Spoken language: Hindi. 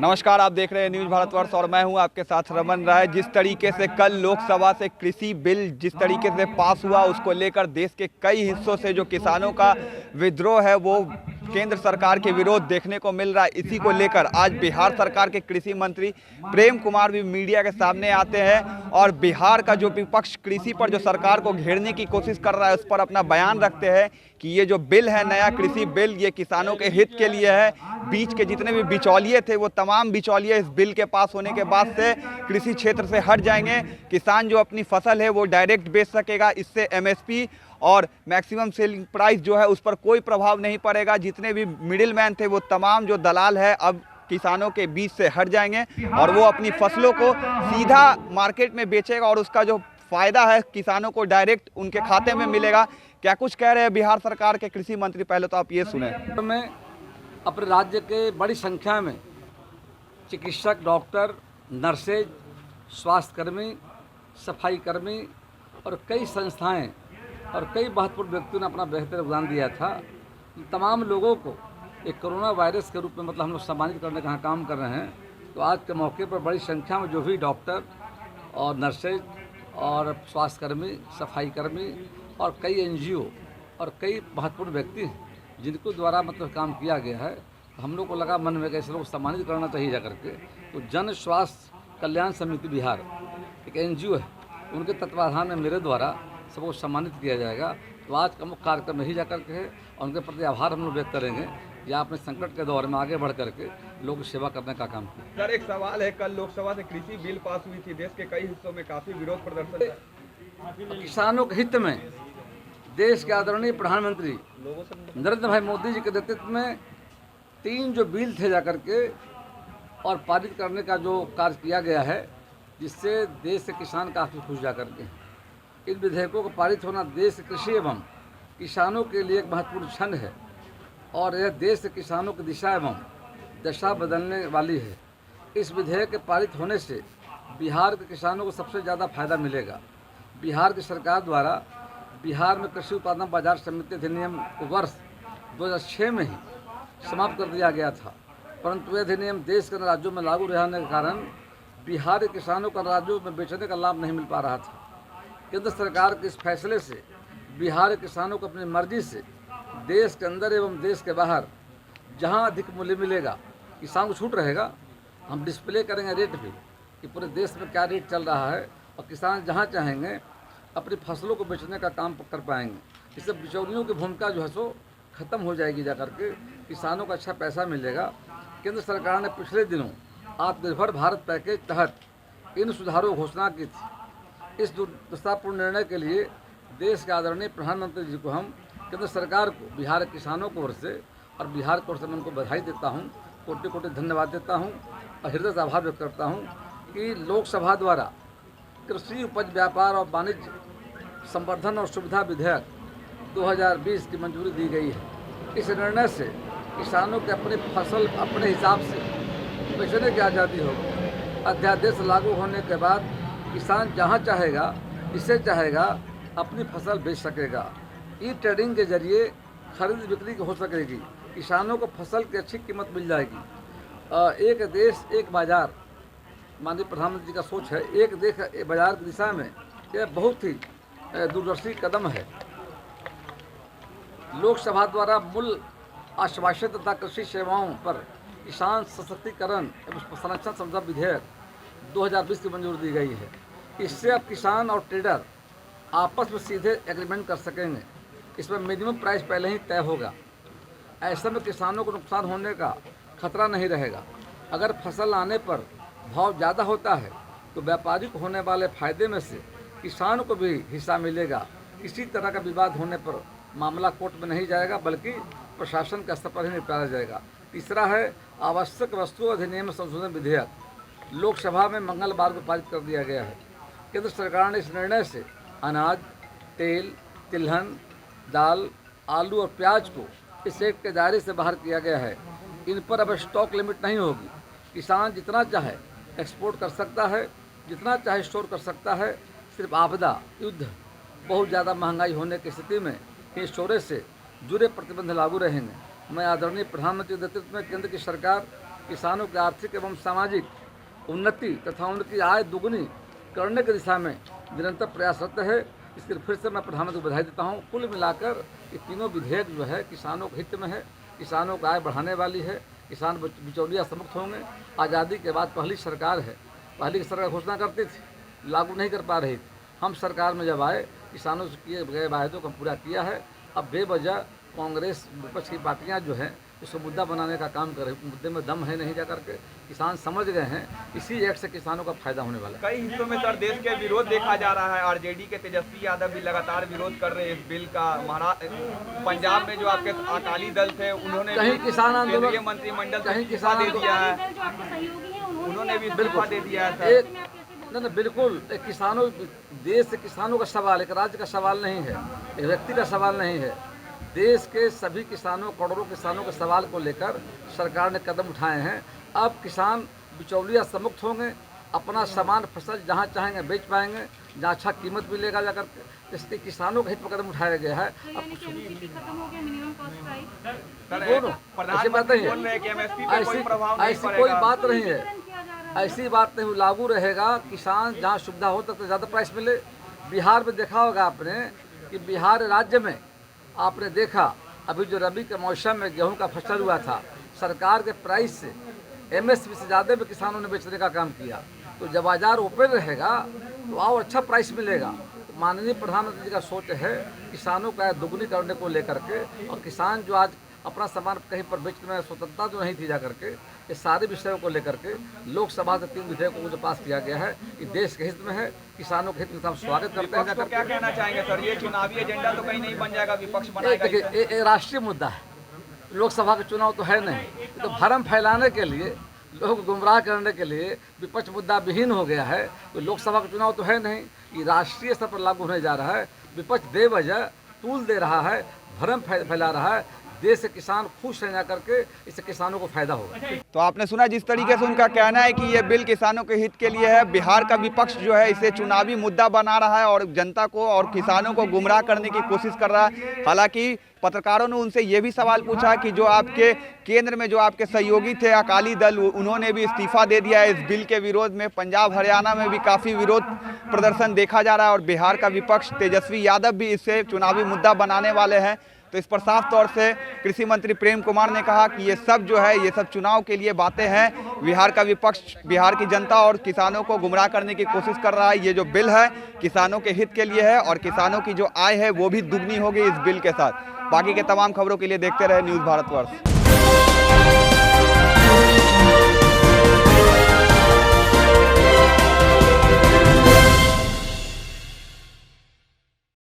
नमस्कार, आप देख रहे हैं न्यूज़ भारतवर्ष और मैं हूं आपके साथ रमन राय। जिस तरीके से कल लोकसभा से कृषि बिल जिस तरीके से पास हुआ, उसको लेकर देश के कई हिस्सों से जो किसानों का विद्रोह है वो केंद्र सरकार के विरोध देखने को मिल रहा है। इसी को लेकर आज बिहार सरकार के कृषि मंत्री प्रेम कुमार भी मीडिया के सामने आते हैं और बिहार का जो विपक्ष कृषि पर जो सरकार को घेरने की कोशिश कर रहा है उस पर अपना बयान रखते हैं कि ये जो बिल है, नया कृषि बिल, ये किसानों के हित के लिए है। बीच के जितने भी बिचौलिए थे वो तमाम बिचौलिए इस बिल के पास होने के बाद से कृषि क्षेत्र से हट जाएंगे। किसान जो अपनी फसल है वो डायरेक्ट बेच सकेगा। इससे एमएसपी और मैक्सिमम सेलिंग प्राइस जो है उस पर कोई प्रभाव नहीं पड़ेगा। जितने भी मिडिल मैन थे वो तमाम जो दलाल है अब किसानों के बीच से हट जाएंगे और वो अपनी फसलों को सीधा मार्केट में बेचेगा और उसका जो फायदा है किसानों को डायरेक्ट उनके खाते में मिलेगा। क्या कुछ कह रहे हैं बिहार सरकार के कृषि मंत्री, पहले तो आप ये सुने। में अपने राज्य के बड़ी संख्या में चिकित्सक, डॉक्टर, नर्सेज, स्वास्थ्यकर्मी, सफाई कर्मी और कई संस्थाएं और कई महत्वपूर्ण व्यक्तियों ने अपना बेहतर योगदान दिया था। तमाम लोगों को एक कोरोना वायरस के रूप में हम लोग सम्मानित करने का काम कर रहे हैं। तो आज के मौके पर बड़ी संख्या में जो भी डॉक्टर और नर्सेज और स्वास्थ्यकर्मी, सफाई कर्मी और कई एनजीओ और कई महत्वपूर्ण व्यक्ति हैं जिनको द्वारा काम किया गया है। हम लोग को लगा मन में कैसे लोग सम्मानित करना चाहिए जा करके। तो जन स्वास्थ्य कल्याण समिति बिहार एक एनजीओ है, उनके तत्वाधान में मेरे द्वारा सबको सम्मानित किया जाएगा। तो आज का मुख्य कार्यक्रम यही जा करके है और उनके प्रति आभार हम लोग व्यक्त करेंगे या अपने संकट के दौर में आगे बढ़ करके लोगों की सेवा करने का काम किया। सर, एक सवाल है, कल लोकसभा से कृषि बिल पास हुई थी, देश के कई हिस्सों में काफी विरोध प्रदर्शन। किसानों के हित में देश के आदरणीय प्रधानमंत्री नरेंद्र भाई मोदी जी के नेतृत्व में 3 जो बिल थे जाकर के और पारित करने का जो कार्य किया गया है, जिससे देश के किसान काफ़ी खुश जा करके। इन विधेयकों को पारित होना देश के कृषि एवं किसानों के लिए एक महत्वपूर्ण क्षण है और यह देश के किसानों की दिशा एवं दशा बदलने वाली है। इस विधेयक के पारित होने से बिहार के किसानों को सबसे ज़्यादा फायदा मिलेगा। बिहार की सरकार द्वारा बिहार में कृषि उत्पादन बाजार समिति अधिनियम को वर्ष 2006 में ही समाप्त कर दिया गया था, परंतु यह अधिनियम देश के राज्यों में लागू रहने के कारण बिहार के किसानों का राज्यों में बेचने का लाभ नहीं मिल पा रहा था। केंद्र सरकार के इस फैसले से बिहार के किसानों को अपनी मर्जी से देश के अंदर एवं देश के बाहर जहां अधिक मूल्य मिलेगा किसान को छूट रहेगा। हम डिस्प्ले करेंगे रेट भी कि पूरे देश में क्या रेट चल रहा है और किसान जहां चाहेंगे अपनी फसलों को बेचने का काम कर पाएंगे। इससे बिचौलियों की भूमिका जो है सो खत्म हो जाएगी जा करके, किसानों को अच्छा पैसा मिलेगा। केंद्र सरकार ने पिछले दिनों आत्मनिर्भर भारत पैकेज तहत इन सुधारों की घोषणा की थी। इस दुर्दशापूर्ण निर्णय के लिए देश के आदरणीय प्रधानमंत्री जी को हम केंद्र सरकार को बिहार के किसानों की ओर से और बिहार की ओर से मैं उनको बधाई देता हूँ, कोटि कोटि धन्यवाद देता हूँ और हृदय से आभार व्यक्त करता हूँ कि लोकसभा द्वारा कृषि उपज व्यापार और वाणिज्य संवर्धन और सुविधा विधेयक 2020 की मंजूरी दी गई है। इस निर्णय से किसानों के अपनी फसल अपने हिसाब से बेचने की आज़ादी होगी। अध्यादेश लागू होने के बाद किसान जहां चाहेगा, जिसे चाहेगा अपनी फसल बेच सकेगा। ई ट्रेडिंग के जरिए खरीद बिक्री हो सकेगी, किसानों को फसल की अच्छी कीमत मिल जाएगी। एक देश एक बाज़ार, माननीय प्रधानमंत्री जी का सोच है, एक देश एक बाज़ार की दिशा में यह बहुत ही दूरदर्शी कदम है। लोकसभा द्वारा मूल्य आश्वासन तथा कृषि सेवाओं पर किसान सशक्तिकरण एवं संरक्षण समझौता विधेयक 2020 की मंजूरी दी गई है। इससे अब किसान और ट्रेडर आपस में सीधे एग्रीमेंट कर सकेंगे। इसमें मिनिमम प्राइस पहले ही तय होगा। ऐसे में किसानों को नुकसान होने का खतरा नहीं रहेगा। अगर फसल आने पर भाव ज़्यादा होता है तो व्यापारी को होने वाले फायदे में से किसान को भी हिस्सा मिलेगा। किसी तरह का विवाद होने पर मामला कोर्ट में नहीं जाएगा बल्कि प्रशासन के स्तर पर ही निपटाया जाएगा। तीसरा है आवश्यक वस्तु अधिनियम संशोधन विधेयक। लोकसभा में मंगलवार को पारित कर दिया गया है। केंद्र सरकार ने इस निर्णय से अनाज, तेल, तिलहन, दाल, आलू और प्याज को इस एक्ट के दायरे से बाहर किया गया है। इन पर अब स्टॉक लिमिट नहीं होगी। किसान जितना चाहे एक्सपोर्ट कर सकता है, जितना चाहे स्टोर कर सकता है। सिर्फ आपदा, युद्ध, बहुत ज़्यादा महंगाई होने की स्थिति में इन स्टोरेज से जुड़े प्रतिबंध लागू रहेंगे। मैं आदरणीय प्रधानमंत्री के नेतृत्व में केंद्र की सरकार किसानों की आर्थिक एवं सामाजिक उन्नति तथा उनकी आय दुगुनी करने की दिशा में निरंतर प्रयासरत है। इसके लिए फिर से मैं प्रधानमंत्री को बधाई देता हूँ। कुल मिलाकर ये तीनों विधेयक जो है किसानों के हित में है, किसानों की आय बढ़ाने वाली है, किसान बिचौलिया से मुक्त होंगे। आज़ादी के बाद पहली सरकार है, पहली सरकार घोषणा करती थी, लागू नहीं कर पा रही थी। हम सरकार में जब आए किसानों से किए गए वायदों को पूरा किया है। अब बेवजह कांग्रेस विपक्ष की पार्टियां जो हैं उसको मुद्दा बनाने का काम कर रही, मुद्दे में दम है नहीं। जा करके किसान समझ गए हैं इसी एक्ट से किसानों का फायदा होने वाला है। कई हिस्सों में सर देश के विरोध देखा जा रहा है। आरजेडी के तेजस्वी यादव भी लगातार विरोध कर रहे हैं इस बिल का। पंजाब में जो आपके अकाली दल थे उन्होंने कहीं किसान आंदोलन, मंत्रिमंडल कहीं किसान दे दिया है, उन्होंने भी इस्तीफा दे दिया है सर। नहीं बिल्कुल, एक किसानों देश से किसानों का सवाल, एक राज्य का सवाल नहीं है, एक व्यक्ति का सवाल नहीं है। देश के सभी किसानों, करोड़ों किसानों के सवाल को लेकर सरकार ने कदम उठाए हैं। अब किसान बिचौलिया से मुक्त होंगे, अपना सामान फसल जहाँ चाहेंगे बेच पाएंगे, जहाँ अच्छा कीमत मिलेगा जाकर के। इसलिए किसानों के हित में कदम उठाया गया है। अब कुछ ऐसी बात नहीं है, ऐसी कोई बात नहीं है, ऐसी बात नहीं, लागू रहेगा। किसान जहाँ सुविधा हो तक तो ज़्यादा प्राइस मिले। बिहार में देखा होगा आपने कि बिहार राज्य में आपने देखा अभी जो रबी के मौसम में गेहूं का फसल हुआ था, सरकार के प्राइस से एमएसपी से ज़्यादा भी किसानों ने बेचने का काम किया। तो जब बाजार ओपन रहेगा तो और अच्छा प्राइस मिलेगा। तो माननीय प्रधानमंत्री जी का सोच है किसानों का दुगुनी करने को लेकर के, और किसान जो आज अपना सामान कहीं पर बेचने में स्वतंत्रता जो नहीं थी जा करके, ये सारे विषयों को लेकर के लोकसभा से 3 विधेयकों को जो पास किया गया है ये देश के हित में है, किसानों के हित में हम स्वागत करते हैं। तो क्या कहना चाहेंगे सर, ये चुनावी एजेंडा तो कहीं नहीं बन जाएगा, विपक्ष बनाएगा? देखिए ये राष्ट्रीय मुद्दा है, लोकसभा के चुनाव तो है नहीं, तो भ्रम फैलाने के लिए, लोग गुमराह करने के लिए विपक्ष मुद्दा विहीन हो गया है। तो लोकसभा का चुनाव तो है नहीं, ये राष्ट्रीय स्तर पर लागू होने जा रहा है। विपक्ष बेवजह तूल दे रहा है, भ्रम फैला रहा है। देश से किसान खुश रह करके, इससे किसानों को फायदा होगा। तो आपने सुना जिस तरीके से उनका कहना है कि ये बिल किसानों के हित के लिए है। बिहार का विपक्ष जो है इसे चुनावी मुद्दा बना रहा है और जनता को और किसानों को गुमराह करने की कोशिश कर रहा है। हालांकि पत्रकारों ने उनसे ये भी सवाल पूछा कि जो आपके केंद्र में जो आपके सहयोगी थे अकाली दल, उन्होंने भी इस्तीफा दे दिया है इस बिल के विरोध में। पंजाब हरियाणा में भी काफ़ी विरोध प्रदर्शन देखा जा रहा है और बिहार का विपक्ष तेजस्वी यादव भी इसे चुनावी मुद्दा बनाने वाले हैं। तो इस पर साफ तौर से कृषि मंत्री प्रेम कुमार ने कहा कि ये सब जो है ये सब चुनाव के लिए बातें हैं। बिहार का विपक्ष बिहार की जनता और किसानों को गुमराह करने की कोशिश कर रहा है। ये जो बिल है किसानों के हित के लिए है और किसानों की जो आय है वो भी दुगनी होगी इस बिल के साथ। बाकी के तमाम खबरों के लिए देखते रहे न्यूज़ भारतवर्ष।